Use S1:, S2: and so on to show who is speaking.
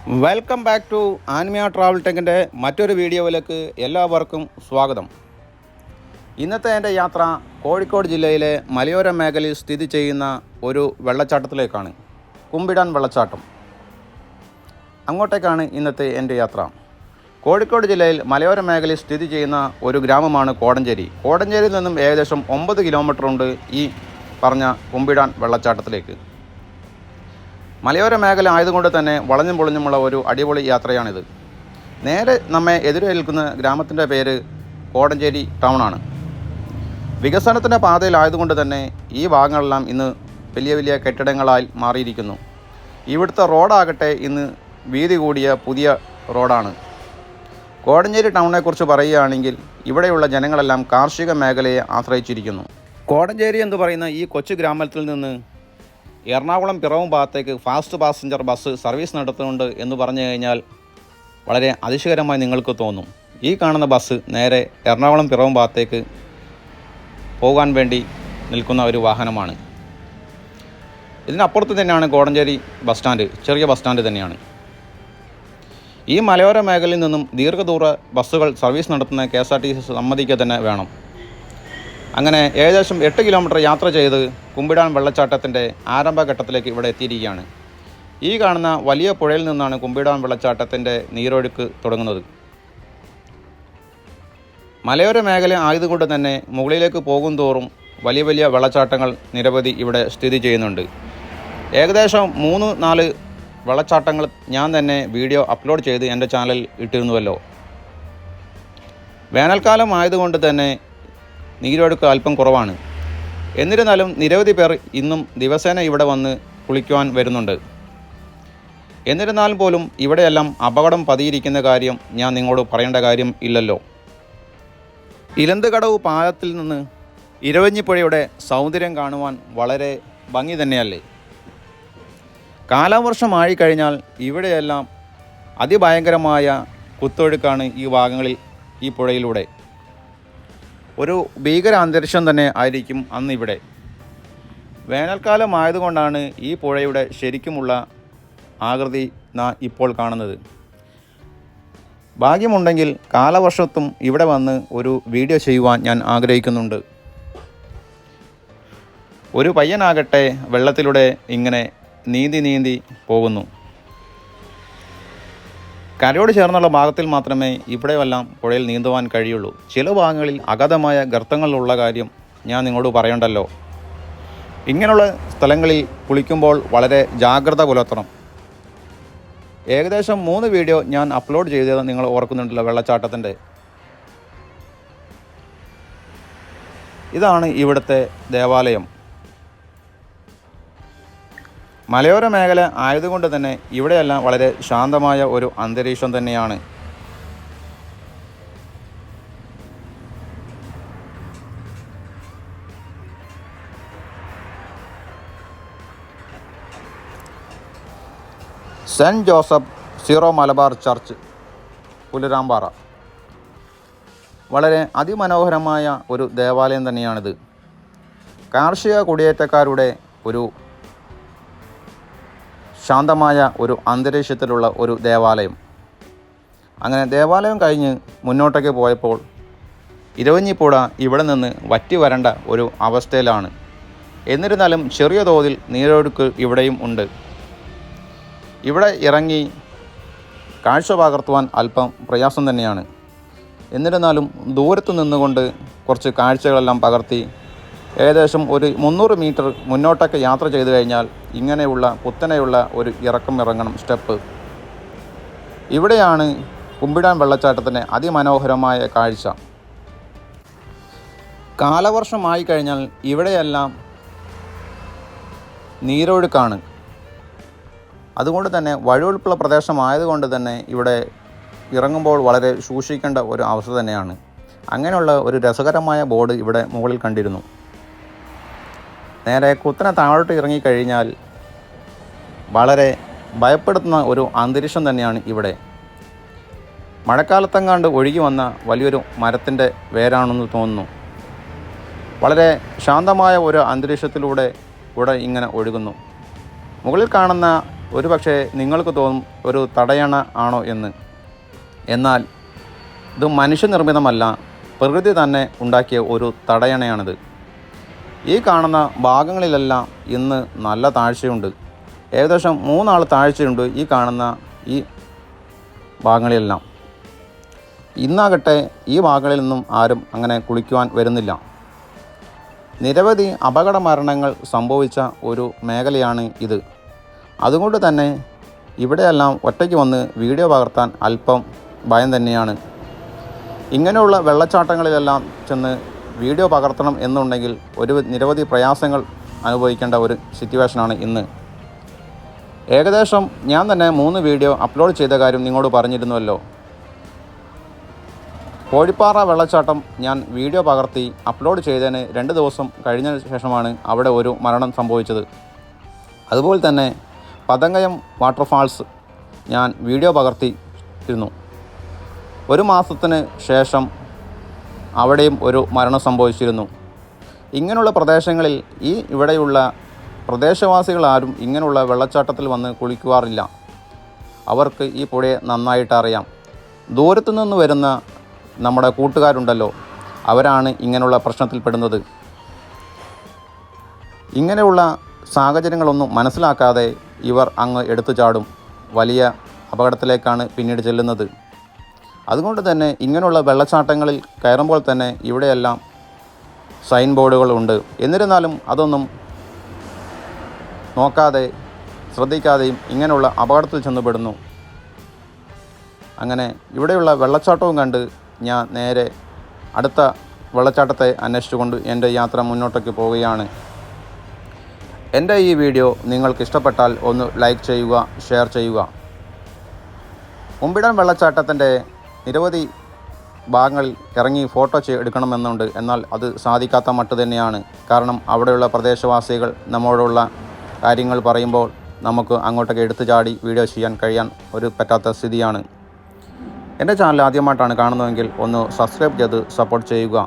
S1: Welcome back to Anmiya travel ടെക്കിൻ്റെ മറ്റൊരു വീഡിയോയിലേക്ക് എല്ലാവർക്കും സ്വാഗതം. ഇന്നത്തെ എൻ്റെ യാത്ര കോഴിക്കോട് ജില്ലയിലെ മലയോര മേഖലയിൽ സ്ഥിതി ചെയ്യുന്ന ഒരു വെള്ളച്ചാട്ടത്തിലേക്കാണ്. കുമ്പിടാൻ വെള്ളച്ചാട്ടം. അങ്ങോട്ടേക്കാണ് ഇന്നത്തെ എൻ്റെ യാത്ര. കോഴിക്കോട് ജില്ലയിൽ മലയോര മേഖലയിൽ സ്ഥിതി ചെയ്യുന്ന ഒരു ഗ്രാമമാണ് കോടഞ്ചേരി. കോടഞ്ചേരിയിൽ നിന്നും ഏകദേശം 9 കിലോമീറ്റർ ഉണ്ട് ഈ പറഞ്ഞ കുമ്പിടാൻ വെള്ളച്ചാട്ടത്തിലേക്ക്. മലയോര മേഖല ആയതുകൊണ്ട് തന്നെ വളഞ്ഞും പൊളിഞ്ഞുമുള്ള ഒരു അടിപൊളി യാത്രയാണിത്. നേരെ നമ്മെ എതിരേൽക്കുന്ന ഗ്രാമത്തിൻ്റെ പേര് കോടഞ്ചേരി ടൗണാണ്. വികസനത്തിൻ്റെ പാതയിലായതുകൊണ്ട് തന്നെ ഈ ഭാഗങ്ങളെല്ലാം ഇന്ന് വലിയ വലിയ കെട്ടിടങ്ങളായി മാറിയിരിക്കുന്നു. ഇവിടുത്തെ റോഡാകട്ടെ ഇന്ന് വീതി കൂടിയ പുതിയ റോഡാണ്. കോടഞ്ചേരി ടൗണിനെക്കുറിച്ച് പറയുകയാണെങ്കിൽ ഇവിടെയുള്ള ജനങ്ങളെല്ലാം കാർഷിക മേഖലയെ ആശ്രയിച്ചിരിക്കുന്നു. കോടഞ്ചേരി എന്ന് പറയുന്ന ഈ കൊച്ചു ഗ്രാമത്തിൽ നിന്ന് എറണാകുളം പിറവം ഭാഗത്തേക്ക് ഫാസ്റ്റ് പാസഞ്ചർ ബസ് സർവീസ് നടത്തുന്നുണ്ട് എന്ന് പറഞ്ഞു കഴിഞ്ഞാൽ വളരെ അതിശയകരമായി നിങ്ങൾക്ക് തോന്നും. ഈ കാണുന്ന ബസ് നേരെ എറണാകുളം പിറവം ഭാഗത്തേക്ക് പോകാൻ വേണ്ടി നിൽക്കുന്ന ഒരു വാഹനമാണ്. ഇതിനപ്പുറത്ത് തന്നെയാണ് കോടഞ്ചേരി ബസ് സ്റ്റാൻഡ്, ചെറിയ ബസ് സ്റ്റാൻഡ് തന്നെയാണ്. ഈ മലയോര മേഖലയിൽ നിന്നും ദീർഘദൂര ബസ്സുകൾ സർവീസ് നടത്തുന്ന KSRTC സമ്മതിക്കുക തന്നെ വേണം. അങ്ങനെ ഏകദേശം 8 കിലോമീറ്റർ യാത്ര ചെയ്ത് കുമ്പിടാൻ വെള്ളച്ചാട്ടത്തിൻ്റെ ആരംഭഘട്ടത്തിലേക്ക് ഇവിടെ എത്തിയിരിക്കുകയാണ്. ഈ കാണുന്ന വലിയ പുഴയിൽ നിന്നാണ് കുമ്പിടാൻ വെള്ളച്ചാട്ടത്തിൻ്റെ നീരൊഴുക്ക് തുടങ്ങുന്നത്. മലയോര മേഖല ആയതുകൊണ്ട് തന്നെ മുകളിലേക്ക് പോകും തോറും വലിയ വലിയ വെള്ളച്ചാട്ടങ്ങൾ നിരവധി ഇവിടെ സ്ഥിതി ചെയ്യുന്നുണ്ട്. ഏകദേശം 3-4 വെള്ളച്ചാട്ടങ്ങൾ ഞാൻ തന്നെ വീഡിയോ അപ്ലോഡ് ചെയ്ത് എൻ്റെ ചാനലിൽ ഇട്ടിരുന്നുവല്ലോ. വേനൽക്കാലം ആയതുകൊണ്ട് തന്നെ നീരൊഴുക്ക് അല്പം കുറവാണ്. എന്നിരുന്നാലും നിരവധി പേർ ഇന്നും ദിവസേന ഇവിടെ വന്ന് കുളിക്കുവാൻ വരുന്നുണ്ട്. എന്നിരുന്നാലും പോലും ഇവിടെയെല്ലാം അപകടം പതിയിരിക്കുന്ന കാര്യം ഞാൻ നിങ്ങളോട് പറയേണ്ട കാര്യം ഇല്ലല്ലോ. ഇലന്തുകടവ് പാലത്തിൽ നിന്ന് ഇരവഞ്ഞിപ്പുഴയുടെ സൗന്ദര്യം കാണുവാൻ വളരെ ഭംഗി തന്നെയല്ലേ. കാലവർഷമായി കഴിഞ്ഞാൽ ഇവിടെയെല്ലാം അതിഭയങ്കരമായ കുത്തൊഴുക്കാണ് ഈ ഭാഗങ്ങളിൽ, ഈ പുഴയിലൂടെ. ഒരു ഭീകര അന്തരീക്ഷം തന്നെ ആയിരിക്കും അന്ന് ഇവിടെ. വേനൽക്കാലം ആയതുകൊണ്ടാണ് ഈ പുഴയുടെ ശരിക്കുമുള്ള ആകൃതി ഇപ്പോൾ കാണുന്നത്. ഭാഗ്യമുണ്ടെങ്കിൽ കാലവർഷത്തും ഇവിടെ വന്ന് ഒരു വീഡിയോ ചെയ്യുവാൻ ഞാൻ ആഗ്രഹിക്കുന്നുണ്ട്. ഒരു പയ്യനാകട്ടെ വെള്ളത്തിലൂടെ ഇങ്ങനെ നീന്തി പോകുന്നു. കരയോട് ചേർന്നുള്ള ഭാഗത്തിൽ മാത്രമേ ഇവിടെയെല്ലാം പുഴയിൽ നീന്തുവാൻ കഴിയുള്ളൂ. ചില ഭാഗങ്ങളിൽ അഗാധമായ ഗർത്തങ്ങളുള്ള കാര്യം ഞാൻ നിങ്ങളോട് പറയണ്ടല്ലോ. ഇങ്ങനെയുള്ള സ്ഥലങ്ങളിൽ കുളിക്കുമ്പോൾ വളരെ ജാഗ്രത പുലർത്തണം. ഏകദേശം 3 വീഡിയോ ഞാൻ അപ്ലോഡ് ചെയ്തത് നിങ്ങൾ ഓർക്കുന്നുണ്ടല്ലോ വെള്ളച്ചാട്ടത്തിൻ്റെ. ഇതാണ് ഇവിടുത്തെ ദേവാലയം. മലയോര മേഖല ആയതുകൊണ്ട് തന്നെ ഇവിടെയെല്ലാം വളരെ ശാന്തമായ ഒരു അന്തരീക്ഷം തന്നെയാണ്. Saint Joseph Syro Malabar church, Pularampara. വളരെ അതിമനോഹരമായ ഒരു ദേവാലയം തന്നെയാണിത്. കാർഷിക കുടിയേറ്റക്കാരുടെ ഒരു ശാന്തമായ ഒരു അന്തരീക്ഷത്തിലുള്ള ഒരു ദേവാലയം. അങ്ങനെ ദേവാലയം കഴിഞ്ഞ് മുന്നോട്ടേക്ക് പോയപ്പോൾ ഇരവഞ്ഞിപ്പുഴ ഇവിടെ നിന്ന് വറ്റി വരേണ്ട ഒരു അവസ്ഥയിലാണ്. എന്നിരുന്നാലും ചെറിയ തോതിൽ നീരൊഴുക്ക് ഇവിടെയും ഉണ്ട്. ഇവിടെ ഇറങ്ങി കാഴ്ച പകർത്തുവാൻ അല്പം പ്രയാസം തന്നെയാണ്. എന്നിരുന്നാലും ദൂരത്ത് നിന്നുകൊണ്ട് കുറച്ച് കാഴ്ചകളെല്ലാം പകർത്തി ഏകദേശം ഒരു 300 മീറ്റർ മുന്നോട്ടൊക്കെ യാത്ര ചെയ്തു കഴിഞ്ഞാൽ ഇങ്ങനെയുള്ള കുത്തനെയുള്ള ഒരു ഇറങ്ങണം സ്റ്റെപ്പ്. ഇവിടെയാണ് കുമ്പിടാൻ വെള്ളച്ചാട്ടത്തിൻ്റെ അതിമനോഹരമായ കാഴ്ച. കാലവർഷമായി കഴിഞ്ഞാൽ ഇവിടെയെല്ലാം നീരൊഴുക്കാണ്. അതുകൊണ്ട് തന്നെ വഴുവഴുപ്പുള്ള പ്രദേശമായതുകൊണ്ട് തന്നെ ഇവിടെ ഇറങ്ങുമ്പോൾ വളരെ സൂക്ഷിക്കേണ്ട ഒരു അവസ്ഥ തന്നെയാണ്. അങ്ങനെയുള്ള ഒരു രസകരമായ ബോർഡ് ഇവിടെ മുകളിൽ കണ്ടിരുന്നു. നേരെ കുത്തനെ താഴോട്ട് ഇറങ്ങിക്കഴിഞ്ഞാൽ വളരെ ഭയപ്പെടുത്തുന്ന ഒരു അന്തരീക്ഷം തന്നെയാണ് ഇവിടെ. മഴക്കാലത്തെങ്ങാണ്ട് ഒഴുകി വന്ന വലിയൊരു മരത്തിൻ്റെ വേരാണെന്ന് തോന്നുന്നു. വളരെ ശാന്തമായ ഒരു അന്തരീക്ഷത്തിലൂടെ ഇവിടെ ഇങ്ങനെ ഒഴുകുന്നു. മുകളിൽ കാണുന്ന ഒരുപക്ഷെ നിങ്ങൾക്ക് തോന്നും ഒരു തടയണ ആണോ എന്ന്. എന്നാൽ ഇത് മനുഷ്യനിർമ്മിതമല്ല, പ്രകൃതി തന്നെ ഉണ്ടാക്കിയ ഒരു തടയണയാണിത്. ഈ കാണുന്ന ഭാഗങ്ങളിലെല്ലാം ഇന്ന് നല്ല താഴ്ചയുണ്ട്. ഏകദേശം 3 ആൾ താഴ്ചയുണ്ട് ഈ കാണുന്ന ഈ ഭാഗങ്ങളിലെല്ലാം. ഇന്നാകട്ടെ ഈ ഭാഗങ്ങളിൽ നിന്നും ആരും അങ്ങനെ കുളിക്കുവാൻ വരുന്നില്ല. നിരവധി അപകട മരണങ്ങൾ സംഭവിച്ച ഒരു മേഖലയാണ് ഇത്. അതുകൊണ്ട് തന്നെ ഇവിടെയെല്ലാം ഒറ്റയ്ക്ക് വന്ന് വീഡിയോ പകർത്താൻ അല്പം ഭയം തന്നെയാണ്. ഇങ്ങനെയുള്ള വെള്ളച്ചാട്ടങ്ങളിലെല്ലാം ചെന്ന് വീഡിയോ പകർത്തണം എന്നുണ്ടെങ്കിൽ നിരവധി പ്രയാസങ്ങൾ അനുഭവിക്കേണ്ട ഒരു സിറ്റുവേഷനാണ് ഇന്ന്. ഏകദേശം ഞാൻ തന്നെ 3 വീഡിയോ അപ്ലോഡ് ചെയ്ത കാര്യം നിങ്ങളോട് പറഞ്ഞിരുന്നുവല്ലോ. കോഴിപ്പാറ വെള്ളച്ചാട്ടം ഞാൻ വീഡിയോ പകർത്തി അപ്ലോഡ് ചെയ്തതിന് 2 ദിവസം കഴിഞ്ഞ ശേഷമാണ് അവിടെ ഒരു മരണം സംഭവിച്ചത്. അതുപോലെ തന്നെ പതങ്കയം വാട്ടർഫാൾസ് ഞാൻ വീഡിയോ പകർത്തിയിരുന്നു. 1 മാസത്തിന് ശേഷം അവിടെയും ഒരു മരണം സംഭവിച്ചിരുന്നു. ഇങ്ങനെയുള്ള പ്രദേശങ്ങളിൽ ഇവിടെയുള്ള പ്രദേശവാസികളാരും ഇങ്ങനെയുള്ള വെള്ളച്ചാട്ടത്തിൽ വന്ന് കുളിക്കുവാറില്ല. അവർക്ക് ഈ പുഴയെ നന്നായിട്ട് അറിയാം. ദൂരത്തു നിന്ന് വരുന്ന നമ്മുടെ കൂട്ടുകാരുണ്ടല്ലോ, അവരാണ് ഇങ്ങനെയുള്ള പ്രശ്നത്തിൽപ്പെടുന്നത്. ഇങ്ങനെയുള്ള സാഹചര്യങ്ങളൊന്നും മനസ്സിലാക്കാതെ ഇവർ അങ്ങ് എടുത്തു ചാടും. വലിയ അപകടത്തിലേക്കാണ് പിന്നീട് ചെല്ലുന്നത്. അതുകൊണ്ട് തന്നെ ഇങ്ങനെയുള്ള വെള്ളച്ചാട്ടങ്ങളിൽ കയറുമ്പോൾ തന്നെ ഇവിടെയെല്ലാം സൈൻ ബോർഡുകളുണ്ട്. എന്നിരുന്നാലും അതൊന്നും നോക്കാതെ ശ്രദ്ധിക്കാതെയും ഇങ്ങനെയുള്ള അപകടത്തിൽ ചെന്നുപെടുന്നു. അങ്ങനെ ഇവിടെയുള്ള വെള്ളച്ചാട്ടവും കണ്ട് ഞാൻ നേരെ അടുത്ത വെള്ളച്ചാട്ടത്തെ അന്വേഷിച്ചുകൊണ്ട് എൻ്റെ യാത്ര മുന്നോട്ടേക്ക് പോവുകയാണ്. എൻ്റെ ഈ വീഡിയോ നിങ്ങൾക്ക് ഇഷ്ടപ്പെട്ടാൽ ഒന്ന് ലൈക്ക് ചെയ്യുക, ഷെയർ ചെയ്യുക. കുമ്പിടാൻ വെള്ളച്ചാട്ടത്തിൻ്റെ നിരവധി ഭാഗങ്ങളിൽ ഇറങ്ങി ഫോട്ടോ എടുക്കണമെന്നുണ്ട്. എന്നാൽ അത് സാധിക്കാത്ത മട്ട് തന്നെയാണ്. കാരണം അവിടെയുള്ള പ്രദേശവാസികൾ നമ്മളോടുള്ള കാര്യങ്ങൾ പറയുമ്പോൾ നമുക്ക് അങ്ങോട്ടൊക്കെ എടുത്തു ചാടി വീഡിയോ ചെയ്യാൻ പറ്റാത്ത സ്ഥിതിയാണ്. എൻ്റെ ചാനൽ ആദ്യമായിട്ടാണ് കാണുന്നതെങ്കിൽ ഒന്ന് സബ്സ്ക്രൈബ് ചെയ്ത് സപ്പോർട്ട് ചെയ്യുക.